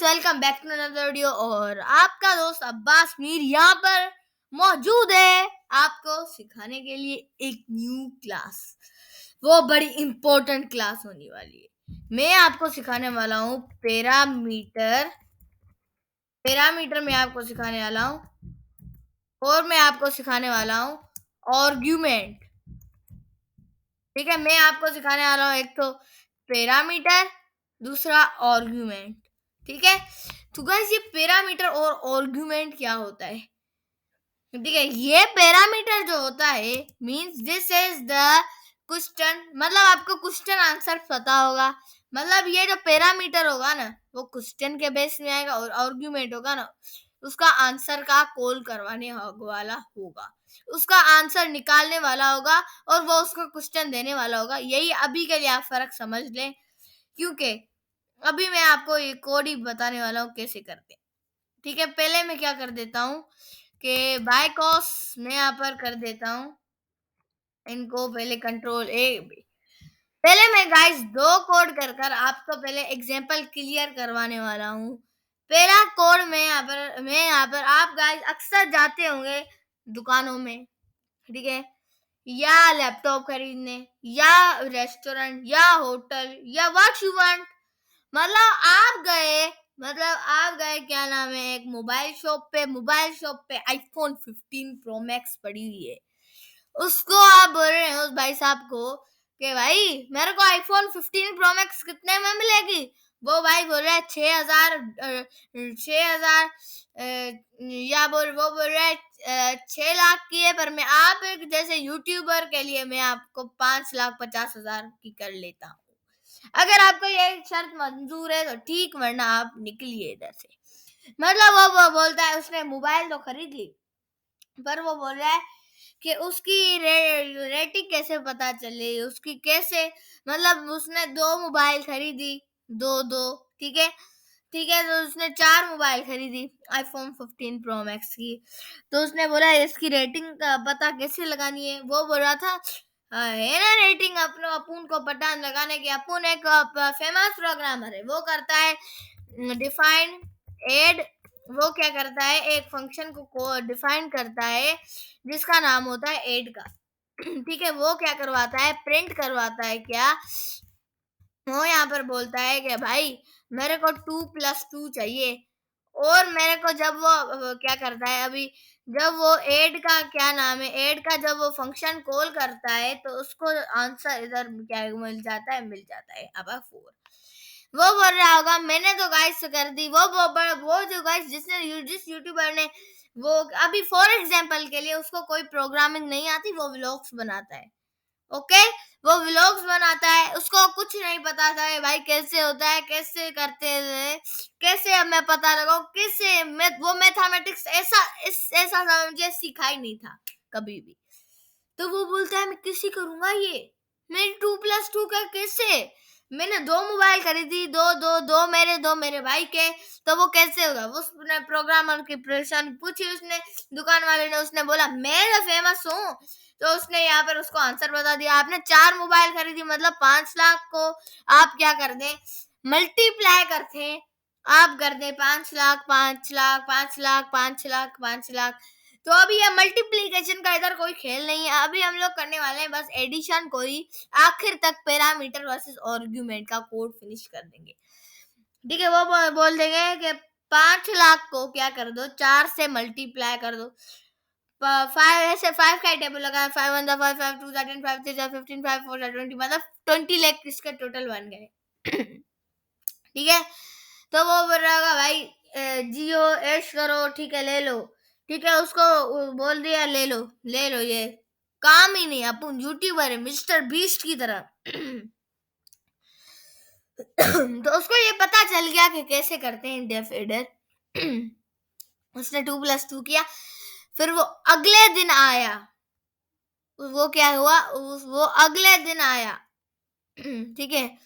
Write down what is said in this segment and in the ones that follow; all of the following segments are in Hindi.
Welcome back to another video. और आपका दोस्त अब्बास मीर यहाँ पर मौजूद है आपको सिखाने के लिए एक न्यू क्लास। वो बड़ी इंपॉर्टेंट क्लास होने वाली है। मैं आपको सिखाने वाला हूँ पैरामीटर। मैं आपको सिखाने वाला हूँ, और मैं आपको सिखाने वाला हूँ आर्ग्यूमेंट। ठीक है, मैं आपको सिखाने वाला हूँ एक तो पैरामीटर, दूसरा आर्ग्यूमेंट। ठीक है, तो गाइस ये पैरामीटर और आर्ग्यूमेंट क्या होता है? ठीक है, ये पैरामीटर जो होता है means this is the question, मतलब आपको क्वेश्चन आंसर पता होगा। मतलब ये जो पैरामीटर होगा ना वो क्वेश्चन के बेस में आएगा, और आर्ग्यूमेंट होगा ना उसका आंसर का कॉल करवाने वाला होगा, उसका आंसर निकालने वाला होगा, और वो उसका क्वेश्चन देने वाला होगा। यही अभी के लिए आप फर्क समझ लें, क्योंकि अभी मैं आपको ये कोड ही बताने वाला हूँ कैसे करते हैं। ठीक है, पहले मैं क्या कर देता हूँ कि बाय कॉस मैं यहाँ पर कर देता हूँ इनको पहले कंट्रोल ए। पहले मैं गाइस दो कोड कर आपको पहले एग्जांपल क्लियर करवाने वाला हूँ। पहला कोड मैं यहाँ पर आप गाइस अक्सर जाते होंगे दुकानों में, ठीक है, या लैपटॉप खरीदने, या रेस्टोरेंट, या होटल, या व्हाट यू वांट। मतलब आप गए क्या नाम है, एक मोबाइल शॉप पे आईफोन 15 प्रो मैक्स पड़ी हुई है। उसको आप बोल रहे हो उस भाई साहब को कि भाई मेरे को आईफोन 15 प्रो मैक्स कितने में मिलेगी? वो भाई बोल रहा है 6,000 या वो बोल रहा है 6 लाख की है, पर मैं आप एक जैसे यूट्यूबर के लिए मैं आपको 5,50,000 की कर लेता हूँ। अगर आपको ये शर्त मंजूर है तो ठीक, वरना आप निकलिए इधर से। मतलब वो बोलता है उसने मोबाइल तो खरीद ली, पर वो बोल रहा है कि उसकी रेटिंग कैसे पता चले, उसकी कैसे, मतलब उसने 2 मोबाइल खरीदी, 2-2, ठीक है। तो उसने 4 मोबाइल खरीदी आईफोन 15 प्रो मैक्स की। तो उसने बोला इसकी रेटिंग का पता कैसे लगानी है? वो बोल रहा था है ना रेटिंग अपुन को पता लगाने की, अपुन एक फेमस प्रोग्रामर है, वो करता है डिफाइन एड। वो क्या करता है, एक फंक्शन को डिफाइन करता है जिसका नाम होता है एड का। ठीक है, वो क्या करवाता है, प्रिंट करवाता है क्या, वो यहाँ पर बोलता है कि भाई मेरे को 2+2 चाहिए। और मेरे को जब वो क्या करता है, अभी जब वो एड का क्या नाम है, एड का जब वो फंक्शन कॉल करता है तो उसको आंसर इधर क्या मिल जाता है अब 4। वो बोल रहा होगा मैंने तो गाइस कर दी। वो जो गाइस जिस यूट्यूबर ने वो अभी फॉर एग्जांपल के लिए उसको कोई प्रोग्रामिंग नहीं आती, वो व्लॉग्स बनाता है। ओके, वो व्लॉग्स बनाता है, उसको कुछ नहीं पता था भाई कैसे होता है, कैसे करते हैं, कैसे अब मैं पता लगाऊं, कैसे वो मैथमेटिक्स ऐसा समझे सिखा ही नहीं था कभी भी। तो वो बोलता है मैं कैसे करूंगा ये, मेरी 2+2 का कैसे, मैंने 2 मोबाइल खरीदी, दो मेरे भाई के, तो वो कैसे होगा? उसने प्रोग्रामर की परेशानी पूछी, उसने दुकान वाले ने, उसने बोला मैं तो फेमस हूँ। तो उसने यहाँ पर उसको आंसर बता दिया। आपने 4 मोबाइल खरीदी, मतलब 5 लाख को आप क्या कर दें, मल्टीप्लाई करते हैं, आप कर दें 5 लाख 5 लाख 5 लाख 5 लाख 5 लाख। तो अभी ये मल्टीप्लिकेशन का इधर कोई खेल नहीं है, अभी हम लोग करने वाले हैं बस एडिशन को ही। आखिर तक पैरामीटर वर्सेस आर्ग्यूमेंट का कोड फिनिश कर देंगे। ठीक है, वो बोल देंगे कि 5 लाख को क्या कर दो, 4 से मल्टीप्लाई कर दो। 5 ऐसे 5 का टेबल लगा, 5 1 5 5 2 10 5 3 15 5 4 20, मतलब 20 लाख इसके टोटल बन गए। ठीक है, तो वो बोल रहा होगा भाई जियो ऐश करो, ठीक है ले लो। ठीक है, उसको बोल दिया ले लो ये काम ही नहीं, अपन यूट्यूबर है मिस्टर बीस्ट की तरह। तो उसको ये पता चल गया कि कैसे करते हैं डेफ एडर। उसने 2+2 किया, फिर वो अगले दिन आया। वो क्या हुआ, वो अगले दिन आया। ठीक है,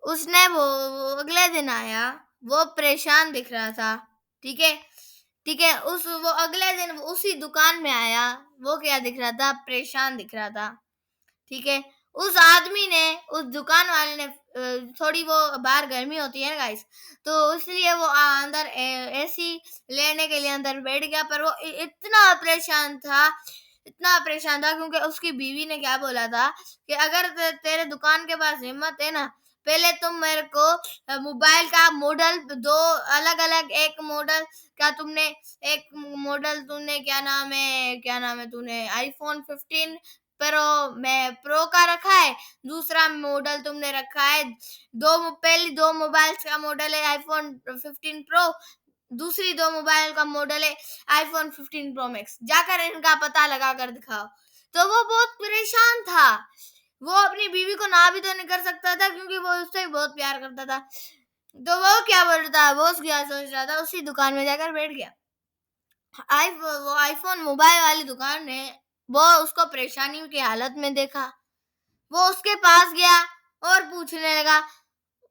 उसने वो अगले दिन आया, वो परेशान दिख रहा था। ठीक है, वो अगले दिन उसी दुकान में आया, वो क्या दिख रहा था, परेशान दिख रहा था। ठीक है, उस आदमी ने, उस दुकान वाले ने थोड़ी वो बाहर गर्मी होती है ना गाइस, तो इसलिए वो अंदर एसी लेने के लिए अंदर बैठ गया। पर वो इतना परेशान था, इतना परेशान था, क्योंकि उसकी बीवी ने क्या बोला था कि अगर तेरे दुकान के पास हिम्मत है ना, पहले तुम मेरे को मोबाइल का मॉडल दो, अलग अलग एक मॉडल का तुमने, एक मॉडल तुमने क्या नाम है तूने आईफोन 15 प्रो में प्रो का रखा है, दूसरा मॉडल तुमने रखा है, पहली दो मोबाइल्स का मॉडल है आईफोन 15 प्रो, दूसरी दो मोबाइल का मॉडल है आईफोन 15 प्रो मैक्स, जाकर इनका पता लगा कर दिखाओ। तो वो बहुत परेशान था, वो अपनी बीवी को ना भी तो नहीं कर सकता था, क्योंकि वो उससे बहुत प्यार करता था। तो वो क्या बोल रहा था, वो क्या सोच रहा था, उसी दुकान में जाकर बैठ गया। वो आईफोन मोबाइल वाली दुकान ने वो उसको परेशानी की हालत में देखा, वो उसके पास गया और पूछने लगा,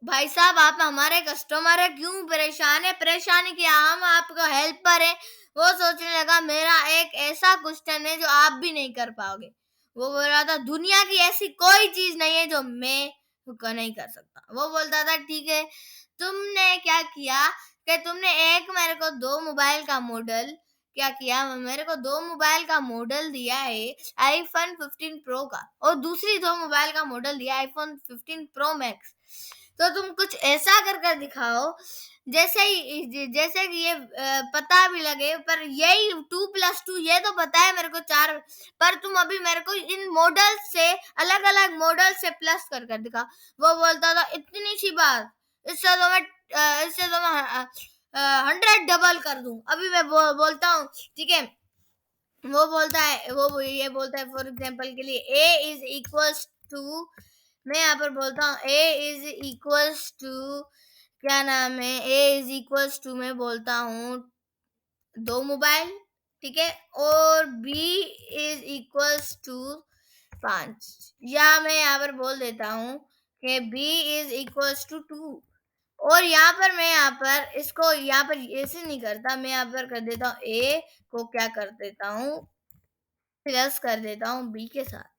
भाई साहब आप हमारे कस्टमर है, क्यों परेशान है? परेशानी क्या, हम आपका हेल्पर है। वो सोचने लगा मेरा एक ऐसा क्वेश्चन है जो आप भी नहीं कर पाओगे। वो बोल रहा था दुनिया की ऐसी कोई चीज नहीं है जो मैं नहीं कर सकता। वो बोलता था ठीक है, तुमने क्या किया कि तुमने एक मेरे को दो मोबाइल का मॉडल क्या किया, मेरे को दो मोबाइल का मॉडल दिया है आईफोन 15 प्रो का, और दूसरी दो मोबाइल का मॉडल दिया आईफोन 15 प्रो मैक्स। तो तुम कुछ ऐसा कर कर दिखाओ जैसे कि ये पता भी लगे, पर यही 2+2 ये तो पता है मेरे को 4, पर तुम अभी मेरे को इन मॉडल से, अलग अलग मॉडल से प्लस कर कर दिखाओ। वो बोलता था इतनी सी बात, इससे तो मैं 100 डबल कर दूं। अभी मैं बोलता हूँ, ठीक है। वो बोलता है, वो ये बोलता है फॉर एग्जांपल के लिए a इज इक्वल्स टू, मैं यहाँ पर बोलता हूँ a इज इक्वल्स टू, क्या नाम है, a इज इक्वल्स टू, मैं बोलता हूँ दो मोबाइल, ठीक है, और b इज इक्वल्स टू 5, या मैं यहाँ पर बोल देता हूँ कि b इज इक्वल्स टू 2, और यहाँ पर मैं यहाँ पर इसको यहाँ पर ऐसे नहीं करता, मैं यहाँ पर कर देता हूँ a को क्या कर देता हूँ, प्लस कर देता हूँ b के साथ,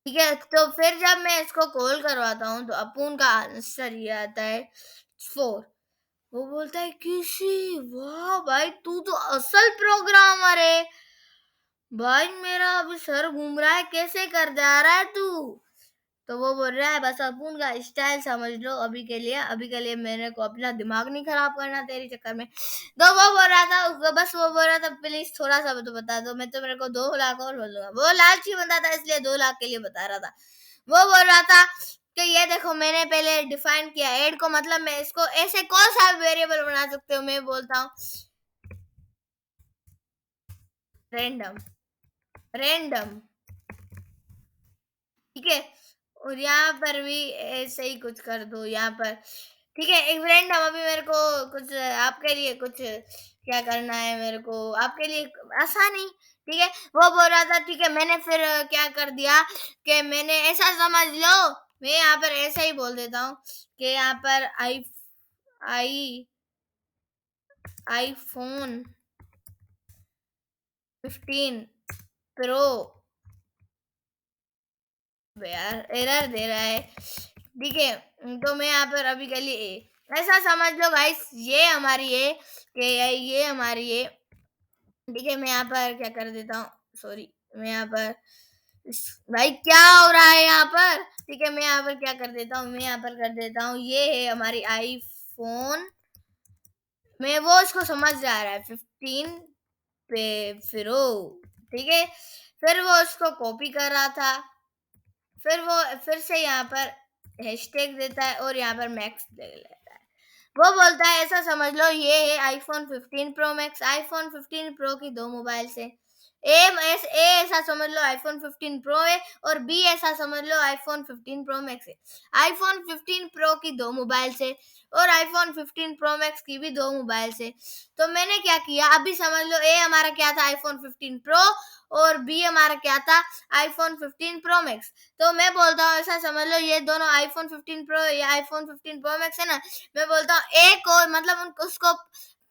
ठीक है। तो फिर जब मैं इसको कॉल करवाता हूँ तो अपुन का आंसर ये आता है 4। वो बोलता है किसी, वाह भाई तू तो असल प्रोग्रामर है भाई, मेरा अभी सर घूम रहा है, कैसे कर जा रहा है तू? तो वो बोल रहा है बस अपुन का स्टाइल समझ लो, अभी के लिए मेरे को अपना दिमाग नहीं खराब करना तेरे चक्कर में। तो वो बोल रहा था, बस वो बोल रहा था प्लीज थोड़ा सा तो बता दो, मैं तो मेरे को 2 लाख और बोल दूंगा। वो लालची बंदा था इसलिए 2 लाख के लिए बता रहा था। वो बोल रहा था कि ये देखो मैंने पहले डिफाइन किया एड को, मतलब मैं इसको ऐसे कौन सा वेरिएबल बना सकते हो, मैं बोलता हूँ रैंडम, रैंडम, ठीक है। और यहाँ पर भी ऐसे ही कुछ कर दो यहाँ पर, ठीक है। एक फ्रेंड, हम अभी मेरे को कुछ आपके लिए कुछ क्या करना है, मेरे को आपके लिए आसान ही, ठीक है। वो बोल रहा था ठीक है, मैंने फिर क्या कर दिया कि मैंने ऐसा समझ लो, मैं यहाँ पर ऐसा ही बोल देता हूँ कि यहाँ पर आई आईफोन 15 प्रो, यार एरर दे रहा है, ठीक है। तो मैं यहाँ पर अभी के लिए ऐसा समझ लो गाइस, ये हमारी है कि ये हमारी है, ठीक है। मैं यहाँ पर क्या कर देता हूँ, सॉरी, मैं यहाँ पर भाई क्या हो रहा है यहाँ पर, ठीक है। मैं यहाँ पर क्या कर देता हूँ, मैं यहाँ पर कर देता हूँ, ये है हमारी आईफोन, मैं वो इसको समझ जा रहा है 15 पे प्रो, ठीक है। फिर वो उसको कॉपी कर रहा था, फिर वो फिर से यहाँ पर हैशटैग देता है और यहाँ पर मैक्स ले लेता है। वो बोलता है ऐसा समझ लो ये है iPhone 15 pro max, iPhone 15 pro की दो मोबाइल से, ए ऐसा समझ लो आईफोन 15 प्रो है, और बी ऐसा समझ लो आईफोन 15 प्रो मैक्स है। आईफोन 15 प्रो की दो मोबाइल से और आईफोन 15 प्रो मैक्स की भी दो मोबाइल से। तो मैंने क्या किया, अभी समझ लो ए हमारा क्या था आईफोन 15 प्रो, और बी हमारा क्या था आईफोन 15 प्रो मैक्स। तो मैं बोलता हूँ ऐसा समझ लो ये दोनों आईफोन 15 प्रो या आईफोन 15 प्रो मैक्स है ना, मैं बोलता हूँ एक और मतलब उसको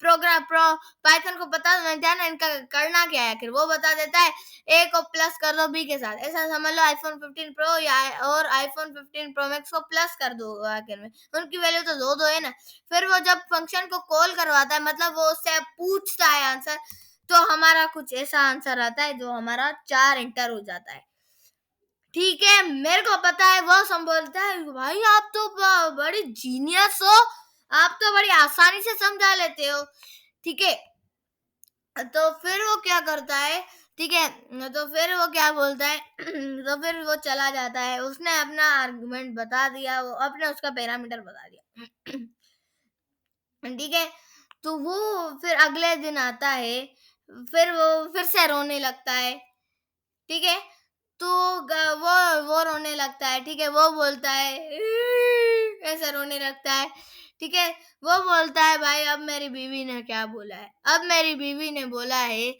पाइथन को पता नहीं था ना इनका करना क्या है, फिर वो बता देता है ए को प्लस कर दो बी के साथ। ऐसा समझ लो आईफोन 15 प्रो या और आईफोन 15 प्रो मैक्स को प्लस कर दो आखिर में, उनकी वैल्यू तो दो दो है ना। फिर वो जब फंक्शन को कॉल करवाता है, मतलब वो उससे पूछता है आंसर, तो हमारा कुछ ऐसा आंसर आता है जो हमारा 4 इंटर हो जाता है। ठीक है, मेरे को पता है वो संभलता है, भाई आप तो बड़ी जीनियस हो, आप तो बड़ी आसानी से समझा लेते हो। ठीक है, तो फिर वो क्या करता है, ठीक है, तो फिर वो क्या बोलता है तो फिर वो चला जाता है, उसने अपना आर्गुमेंट बता दिया, वो अपने उसका पैरामीटर बता दिया। ठीक है, तो वो फिर अगले दिन आता है, फिर वो फिर से रोने लगता है। ठीक है, तो वो रोने लगता है। ठीक है, वो बोलता है ऐसा रोने लगता है। ठीक है, वो बोलता है भाई अब मेरी बीवी ने क्या बोला है, अब मेरी बीवी ने बोला है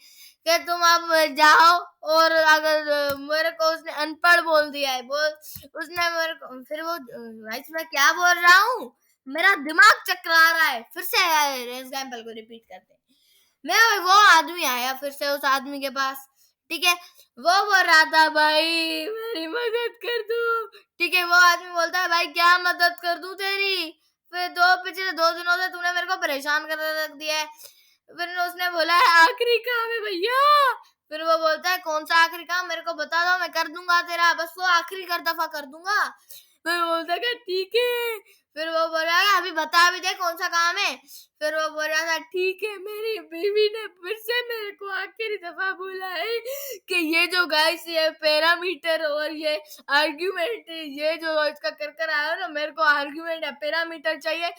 कि तुम अब जाओ, और अगर मेरे को उसने अनपढ़ बोल दिया है, बोल उसने मेरे को, फिर वो भाई मैं क्या बोल रहा हूँ, मेरा दिमाग चकरा रहा है। फिर से एग्जाम्पल को रिपीट करते हैं। मैं वो आदमी आया फिर से उस आदमी के पास। ठीक है, वो बोल रहा था भाई मेरी मदद कर दो। ठीक है, वो आदमी बोलता है भाई क्या मदद कर दूं तेरी, फिर पिछले 2 दिनों से तूने मेरे को परेशान कर रख दिया है। फिर उसने बोला है आखिरी काम है भैया। फिर वो बोलता है कौन सा आखिरी काम, मेरे को बता दो, मैं कर दूंगा तेरा, बस वो आखिरी दफा कर दूंगा। फिर बोलता है ठीक है। फिर वो बोल रहा है अभी बता भी दे कौन सा काम है। फिर वो बोल रहा था ठीक है, मेरी बीवी ने फिर से मेरे को आखिरी दफा बोला है कि ये जो गाइस ये पैरामीटर और ये आर्ग्यूमेंट, ये जो इसका कर आया ना, मेरे को आर्ग्यूमेंट या पैरामीटर चाहिए।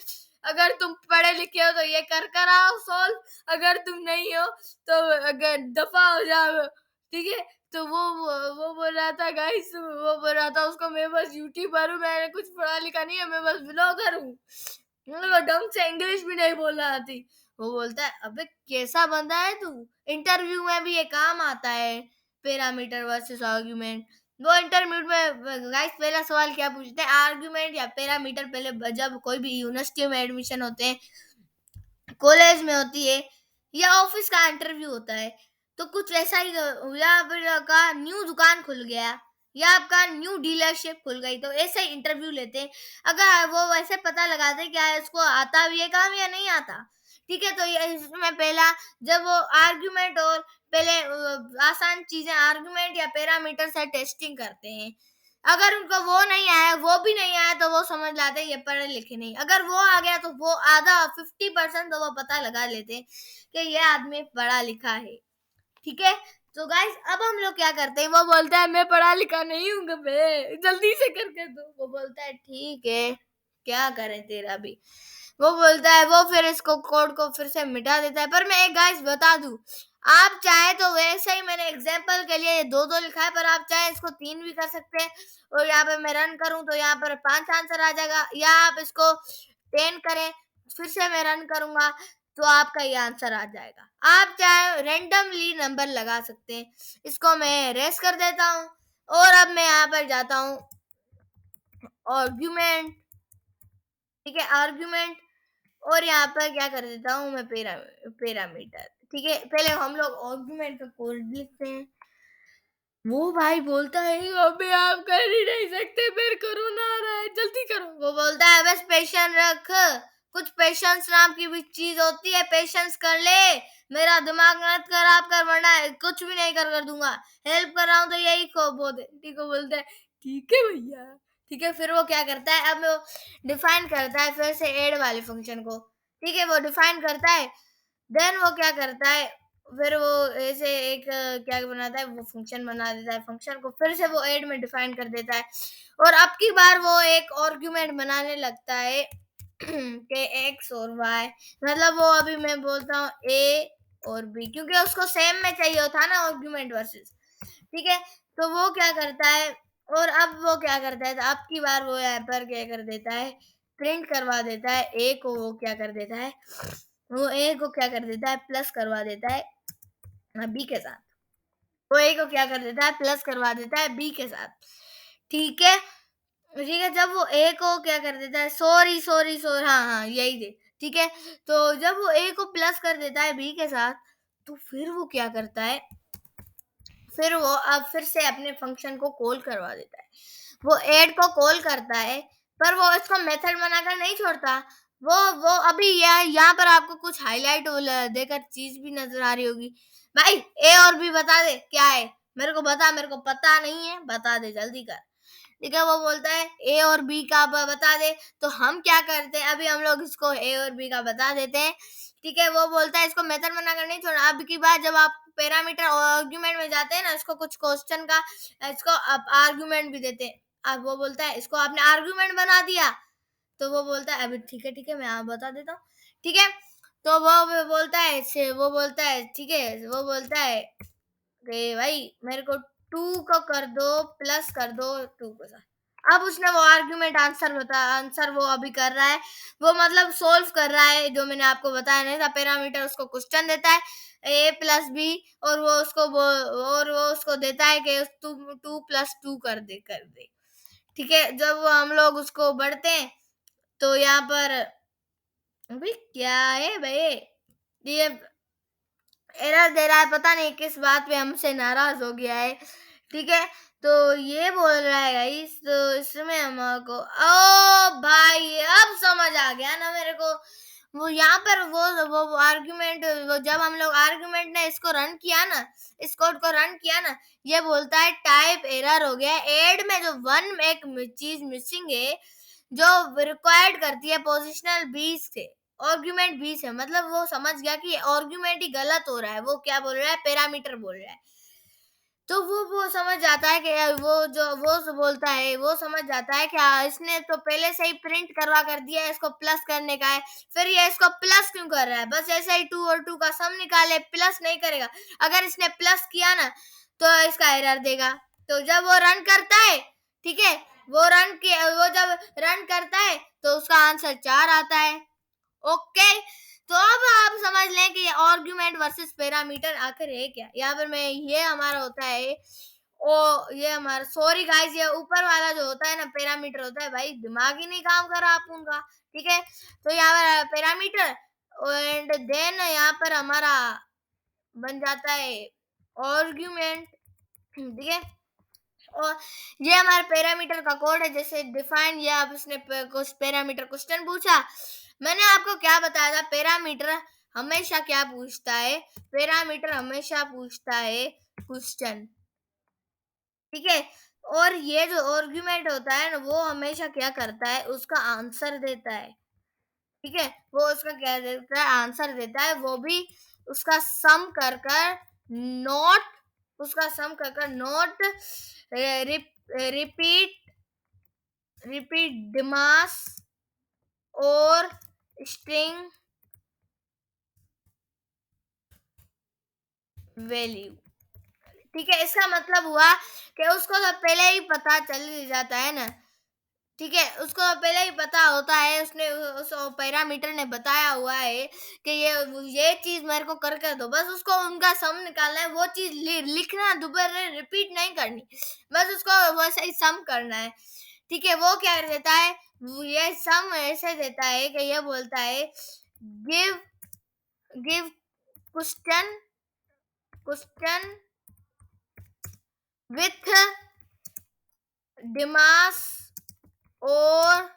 अगर तुम पढ़े लिखे हो तो ये कर आओ सॉल्व, अगर तुम नहीं हो तो अगर दफा हो जाओ। ठीक है, तो वो बोल रहा था गाइस, वो बोल रहा था उसको मैं बस यूट्यूबर हूँ, मैंने कुछ पढ़ा लिखा नहीं है, मैं बस ब्लॉगर हूँ, मतलब ढंग से इंग्लिश भी नहीं बोलना आती। वो बोलता है अबे कैसा बंदा है तू, इंटरव्यू में भी ये काम आता है पैरामीटर वर्सेस आर्गुमेंट। वो इंटरव्यू में गाइस पहला सवाल क्या पूछते हैं, आर्गुमेंट या पैरामीटर। पहले जब कोई भी यूनिवर्सिटी में एडमिशन होते हैं, कॉलेज में होती है, या ऑफिस का इंटरव्यू होता है, तो कुछ ऐसा ही, या फिर का न्यू दुकान खुल गया, या आपका न्यू डीलरशिप खुल गई, तो ऐसे ही इंटरव्यू लेते हैं। अगर वो वैसे पता लगाते हैं क्या इसको आता भी है काम या नहीं आता। ठीक है, तो ये इसमें पहला जब वो आर्गुमेंट और पहले आसान चीजें आर्गुमेंट या पैरामीटर से टेस्टिंग करते हैं। अगर उनको वो नहीं आया, वो भी नहीं आया, तो वो समझ लाते हैं ये पढ़े लिखे नहीं। अगर वो आ गया तो वो आधा 50% तो वो पता लगा लेते हैं कि ये आदमी पढ़ा लिखा है। ठीक है, तो गाइस अब हम लोग क्या करते हैं, वो बोलता है मैं पढ़ा लिखा नहीं हूँ बे, जल्दी से करके दो। वो बोलता है ठीक है क्या करें तेरा भी। वो बोलता है, वो फिर इसको कोड को फिर से मिटा देता है। पर मैं एक गाइस बता दूं, आप चाहे तो वैसे ही मैंने एग्जाम्पल के लिए 2-2 लिखा है, पर आप चाहे इसको 3 भी कर सकते हैं। और यहाँ पे मैं रन करूं तो यहाँ पर 5 आंसर आ जाएगा, या आप इसको 10 करें फिर से मैं रन करूंगा तो आपका ये आंसर आ जाएगा। आप चाहे रेंडमली नंबर लगा सकते हैं। इसको मैं रेस कर देता हूँ, और अब मैं यहाँ पर जाता हूँ आर्ग्यूमेंट। ठीक है, आर्ग्यूमेंट, और यहाँ पर क्या कर देता हूँ मैं पैरामीटर। ठीक है, पहले हम लोग आर्गुमेंट का कोड लिखते हैं। वो भाई बोलता है अबे आप कर ही नहीं सकते, मेरे को रोना आ रहा है, जल्दी करो। वो बोलता है बस पेशेंस रख, कुछ पेशेंस नाम की भी चीज होती है, पेशेंस कर ले, मेरा दिमाग मत खराब कर वरना कुछ भी नहीं कर दूंगा, हेल्प कर रहा हूँ तो यही को बोल। ठीक है, बोलता है ठीक है भैया। ठीक है, फिर वो क्या करता है, अब वो डिफाइन करता है फिर से ऐड वाले फंक्शन को। ठीक है, वो डिफाइन करता है, देन वो क्या करता है, फिर वो ऐसे एक क्या बनाता है, वो फंक्शन बना देता है, फंक्शन को फिर से वो ऐड में डिफाइन कर देता है, और अब की बार वो एक आर्गुमेंट बनाने लगता है कि एक्स और वाई, मतलब वो अभी मैं बोलता हूँ ए और बी, क्योंकि उसको सेम में चाहिए था ना आर्गुमेंट वर्सेस। ठीक है, तो वो क्या करता है, और अब वो क्या करता है, तो अब की बार वो यहाँ पर क्या कर देता है, प्रिंट करवा देता है ए को, वो क्या कर देता है, वो ए को क्या कर देता है, प्लस करवा देता है बी के साथ। वो ए को क्या कर देता है, प्लस करवा देता है बी के साथ। ठीक है, ठीक है, जब वो ए को क्या कर देता है, सॉरी सॉरी सॉरी, हाँ हाँ यही थे। ठीक है, तो जब वो a को प्लस कर देता है b के साथ, तो फिर वो क्या करता है, फिर वो अब फिर से अपने फंक्शन को कॉल करवा देता है। वो ऐड को कॉल करता है, पर वो इसको मेथड बनाकर नहीं छोड़ता। वो अभी यहाँ पर आपको कुछ हाइलाइट देकर चीज भी नजर आ रही होगी। भाई ए और बी बता दे क्या है, मेरे को बता, मेरे को पता नहीं है, बता दे जल्दी कर। ठीक है, वो बोलता है ए और बी का बता दे। तो हम क्या करते हैं, अभी हम लोग इसको ए और बी का बता देते हैं। ठीक है, वो बोलता है इसको मेथड बनाकर नहीं छोड़ना। अब की बार जब आप पैरामीटर और आर्गुमेंट में जाते हैं ना, इसको कुछ क्वेश्चन का इसको आप आर्गुमेंट भी देते हैं। अब वो बोलता है इसको आपने आर्गुमेंट बना दिया, तो वो बोलता है अभी ठीक है मैं आप बता देता हूँ। ठीक है, तो वो बोलता है वो बोलता है ठीक है, वो बोलता है कि भाई मेरे को 2 को कर दो, प्लस कर दो 2 को साथ। अब उसने वो आर्गुमेंट आंसर वो अभी कर रहा है, वो मतलब सोल्व कर रहा है, जो मैंने आपको बताया नहीं था। पैरामीटर उसको क्वेश्चन देता है a प्लस बी, और वो उसको देता है कि 2 + 2 कर दे। ठीक है, जब हम लोग उसको बढ़ते हैं, तो यहाँ पर अभी क्या है भाई, ये एरर दे रहा है, पता नहीं किस बात पे हमसे नाराज हो गया है। ठीक है, तो ये बोल रहा है गाइस, तो इसमें हमको ओ भाई अब समझ आ गया ना मेरे को। वो यहाँ पर वो आर्गुमेंट, वो जब हम लोग आर्गुमेंट ने इसको रन किया ना, इस कोड को रन किया ना, ये बोलता है टाइप एरर हो गया। एड में जो एक चीज मिसिंग है, जो रिक्वायर्ड करती है पोजिशनल 20 से, आर्गुमेंट 20 है। मतलब वो समझ गया कि आर्गुमेंट ही गलत हो रहा है, वो क्या बोल रहा है, पैरामीटर बोल रहा है। तो वो समझ जाता है कि बोलता है, वो समझ जाता है कि इसने तो पहले से ही प्रिंट करवा कर दिया है, इसको प्लस करने का है, फिर ये इसको प्लस क्यों कर रहा है, बस ऐसे ही 2 और 2 का सम निकाले, प्लस नहीं करेगा। अगर इसने प्लस किया ना, तो इसका एरर देगा। तो जब वो रन करता है, ठीक है, वो जब रन करता है, तो उसका आंसर 4 आता है। ओके, तो अब आप समझ लें कि आर्गुमेंट वर्सेस पैरामीटर आखिर है क्या। यहाँ पर मैं ये हमारा होता है ये हमारा, सॉरी गाइस, ये ऊपर वाला जो होता है ना पैरामीटर होता है, भाई दिमाग ही नहीं काम कर रहा आप उनका। ठीक है, तो यहाँ पर पैरामीटर, एंड देन यहाँ पर हमारा बन जाता है आर्गुमेंट। ठीक है, और ये हमारे पैरामीटर का कोड है, जैसे डिफाइन, या आप इसने कुछ पैरामीटर क्वेश्चन पूछा। मैंने आपको क्या बताया था, पैरामीटर हमेशा क्या पूछता है, पैरामीटर हमेशा पूछता है क्वेश्चन। ठीक है, और ये जो आर्गुमेंट होता है ना, वो हमेशा क्या करता है, उसका आंसर देता है। ठीक है, वो उसका क्या देता है, आंसर देता है, वो भी उसका सम कर कर नोट, उसका सम कर कर नोट रिपीट रिपीट डिमास और स्ट्रिंग वैल्यू। ठीक है, इसका मतलब हुआ कि उसको तो पहले ही पता चल जाता है ना। ठीक है, उसको पहले ही पता होता है, उसने उस पैरामीटर ने बताया हुआ है कि ये चीज मेरे को करके दो, बस उसको उनका सम निकालना है, वो चीज लिखना, दोबारा रिपीट नहीं करनी, बस उसको वैसे ही सम करना है। ठीक है, वो क्या देता है, ये सम ऐसे देता है कि ये बोलता है give give question question with डिमास और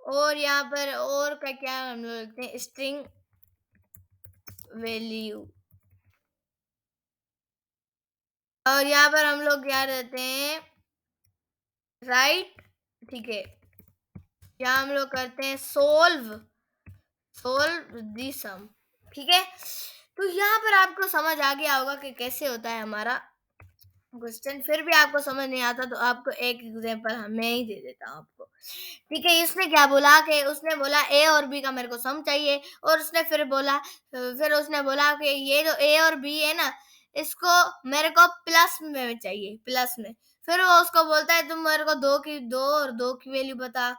और यहाँ पर और का क्या हम लोग लिखते हैं, स्ट्रिंग वैल्यू। और यहाँ पर हम लोग क्या रहते हैं, राइट। ठीक है, यहाँ हम लोग करते हैं सोल्व दी सम। ठीक है, तो यहाँ पर आपको समझ आ गया होगा कि कैसे होता है हमारा क्वेश्चन। फिर भी आपको समझ नहीं आता, तो आपको एक एग्जांपल मैं ही दे देता हूँ आपको। ठीक है, इसने क्या बोला कि उसने बोला ए और बी का मेरे को सम चाहिए, और उसने फिर उसने बोला कि ये जो ए और बी है ना, इसको मेरे को प्लस में चाहिए, प्लस में। फिर वो उसको बोलता है तुम मेरे को दो और दो की वैल्यू बता।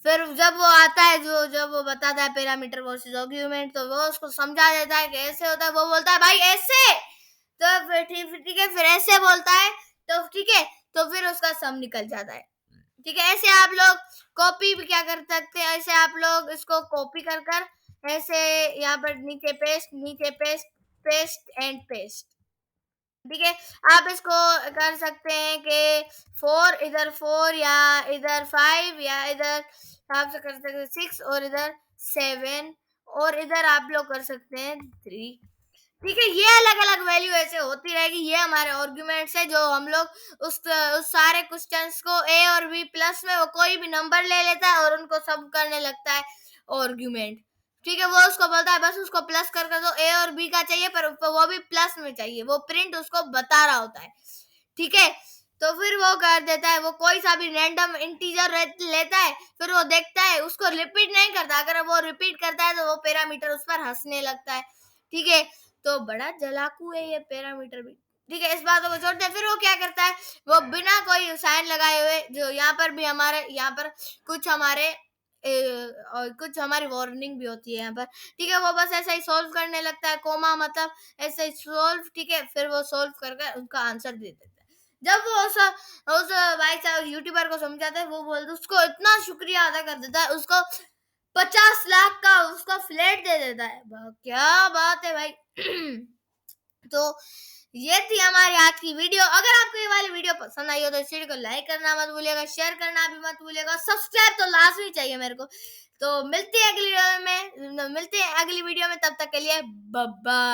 फिर जब वो आता है, जब वो बताता है पैरामीटर वर्सेस आर्गुमेंट, तो वो उसको समझा देता है कि ऐसे होता है। वो बोलता है भाई ऐसे, तो फिर ठीक है, फिर ऐसे बोलता है, तो ठीक है, तो फिर उसका सम निकल जाता है। ठीक है, ऐसे आप लोग कॉपी भी क्या कर सकते हैं, ऐसे आप लोग इसको कॉपी कर कर ऐसे यहाँ पर नीचे पेस्ट, पेस्ट एंड पेस्ट। ठीक है, आप इसको कर सकते हैं कि 4 इधर 4 या इधर 5 या इधर आप से कर सकते हैं 6 और इधर 7 और इधर आप लोग कर सकते हैं 3। ठीक है, ये अलग-अलग वैल्यू ऐसे होती रहेगी। ये हमारे आर्गुमेंट्स है जो हम लोग उस सारे क्वेश्चंस को ए और बी प्लस में वो कोई भी नंबर ले लेता है और उनको सब करने लगता है आर्गुमेंट। ठीक है, वो उसको बोलता है बस उसको प्लस कर दो, ए और बी का चाहिए पर वो भी प्लस में चाहिए, वो प्रिंट उसको बता रहा होता है। ठीक है, तो फिर वो कर देता है, वो कोई सा भी रैंडम इंटीजर लेता है, फिर वो देखता है, उसको रिपीट नहीं करता, अगर वो रिपीट करता है तो वो पैरामीटर उस पर हंसने लगता है। ठीक है, तो बड़ा चालाकू है ये पैरामीटर भी। ठीक है, इस बातों को छोड़ते हैं, फिर वो क्या करता है, वो बिना कोई साइन लगाए हुए, जो यहाँ पर भी हमारे यहाँ पर कुछ हमारे और कुछ हमारी वार्निंग भी होती है यहाँ पर। ठीक है, वो बस ऐसा ही सोल्व करने लगता है, कोमा मतलब ऐसे ही सोल्व। ठीक है, फिर वो सोल्व करके उनका आंसर दे देता है। जब वो उस भाई साहब यूट्यूबर को समझाता है, वो बोलता है, उसको इतना शुक्रिया अदा कर देता है, उसको 50 लाख का उसको फ्लैट दे देता है। क्या बात है भाई। तो ये थी हमारी आज की वीडियो। अगर आपको ये वाली वीडियो पसंद आई हो तो इस वीडियो को लाइक करना मत भूलिएगा, शेयर करना भी मत भूलिएगा, सब्सक्राइब तो लाजमी चाहिए मेरे को। तो मिलते हैं अगली वीडियो में, तब तक के लिए बाय बाय।